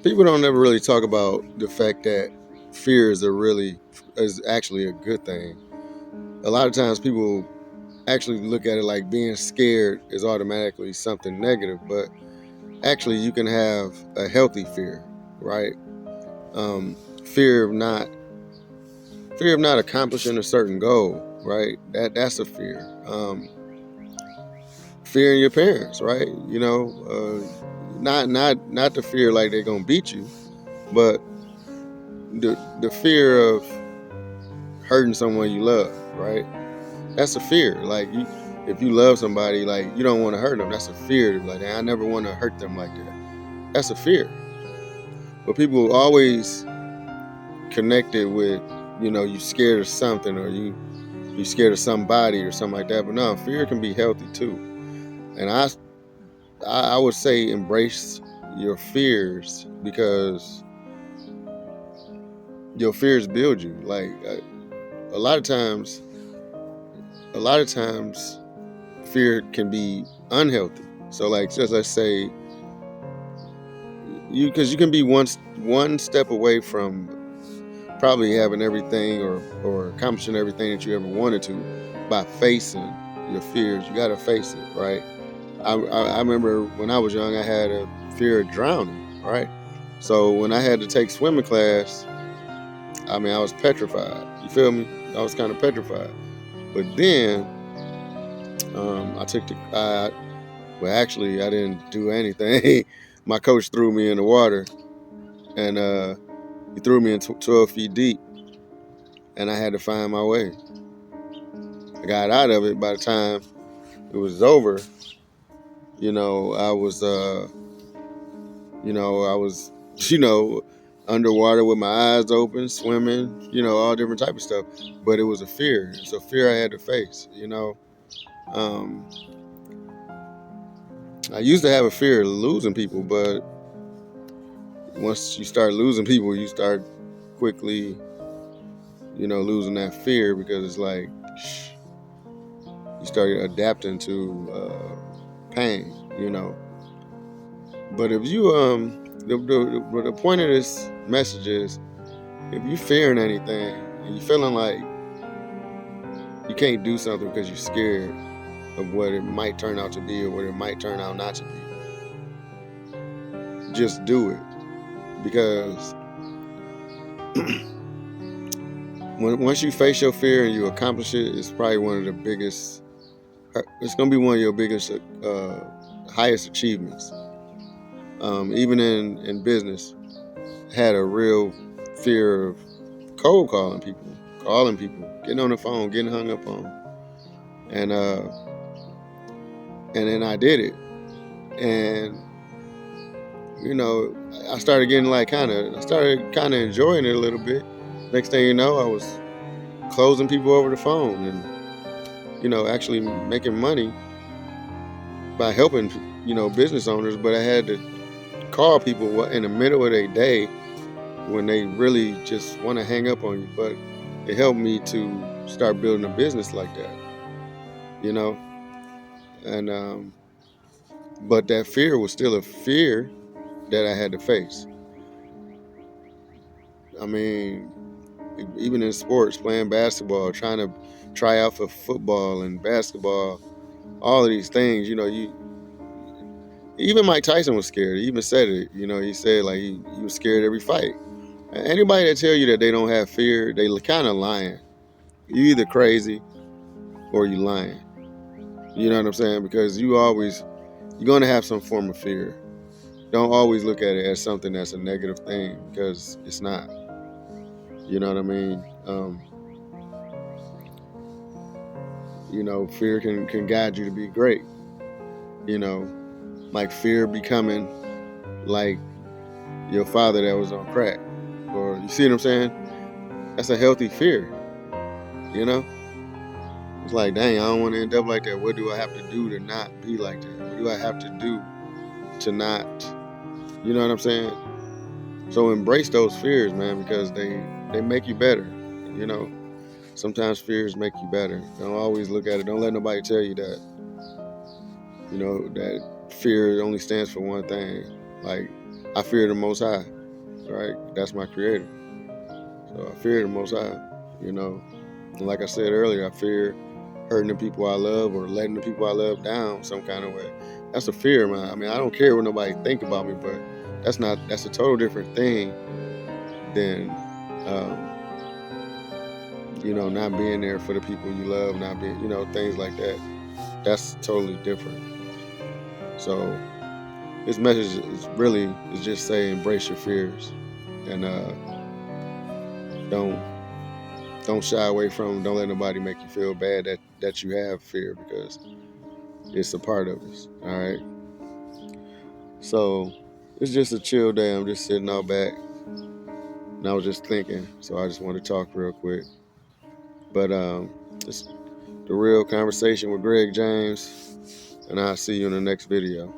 People don't ever really talk about the fact that fear is actually a good thing. A lot of times people actually look at it like being scared is automatically something negative, but actually you can have a healthy fear, right? Um, fear of not fear of not accomplishing a certain goal, right? That's a fear. Fearing your parents, right? Not the fear like they're gonna beat you, but the fear of hurting someone you love, right? That's a fear. Like if you love somebody, like you don't want to hurt them. That's a fear. Like I never want to hurt them like that. That's a fear. But people always connect it with, you scared of something or you scared of somebody or something like that. But no, fear can be healthy too. And I would say embrace your fears because your fears build you. Like a lot of times, a lot of times, fear can be unhealthy. So like, just let's say because you can be one step away from probably having everything or accomplishing everything that you ever wanted to by facing your fears. You got to face it, right? I remember when I was young, I had a fear of drowning, right? So when I had to take swimming class, I mean, I was petrified. You feel me? I was kind of petrified. But then I took well, actually, I didn't do anything. My coach threw me in the water, and he threw me in 12 feet deep, and I had to find my way. I got out of it. By the time it was over, I was, I was, underwater with my eyes open, swimming, all different type of stuff. But it was a fear. It's a fear I had to face. Um, I used to have a fear of losing people, but once you start losing people, you start quickly, losing that fear because it's like you start adapting to pain. But if you the point of this message is if you fearing anything and you feeling like you can't do something because you're scared of what it might turn out to be or what it might turn out not to be, just do it because once you face your fear and you accomplish it, it's probably one of the biggest. It's gonna be one of your biggest, highest achievements. Even in business, had a real fear of cold calling people, getting on the phone, getting hung up on, and and then I did it, and I started getting I started kind of enjoying it a little bit. Next thing you know, I was closing people over the phone and actually making money by helping business owners. But I had to call people in the middle of their day when they really just want to hang up on you. But it helped me to start building a business like that, you know. And but that fear was still a fear that I had to face. I mean, even in sports, playing basketball, trying to try out for football and basketball, all of these things, you even Mike Tyson was scared. He even said it. He said like he was scared every fight. Anybody that tell you that they don't have fear, they kind of lying. You either crazy or you lying. You know what I'm saying? Because you're gonna have some form of fear. Don't always look at it as something that's a negative thing because it's not. You know what I mean? Fear can guide you to be great. Like fear becoming like your father that was on crack. Or you see what I'm saying? That's a healthy fear. You know? It's like, dang, I don't want to end up like that. What do I have to do to not be like that? What do I have to do to not, you know what I'm saying? So embrace those fears, man, because they make you better. You know, sometimes fears make you better. Don't always look at it. Don't let nobody tell you that, that fear only stands for one thing. Like, I fear the Most High. right? That's my creator. So I fear the Most High, you know. And like I said earlier, I fear hurting the people I love or letting the people I love down some kind of way. That's a fear, man. I mean, I don't care what nobody think about me, but that's a total different thing than not being there for the people you love, not being, things like that. That's totally different. So this message is just say embrace your fears and don't don't shy away from them. Don't let nobody make you feel bad that you have fear, because it's a part of us. All right. So it's just a chill day. I'm just sitting out back and I was just thinking. So I just want to talk real quick. But it's the real conversation with Gregg James, and I'll see you in the next video.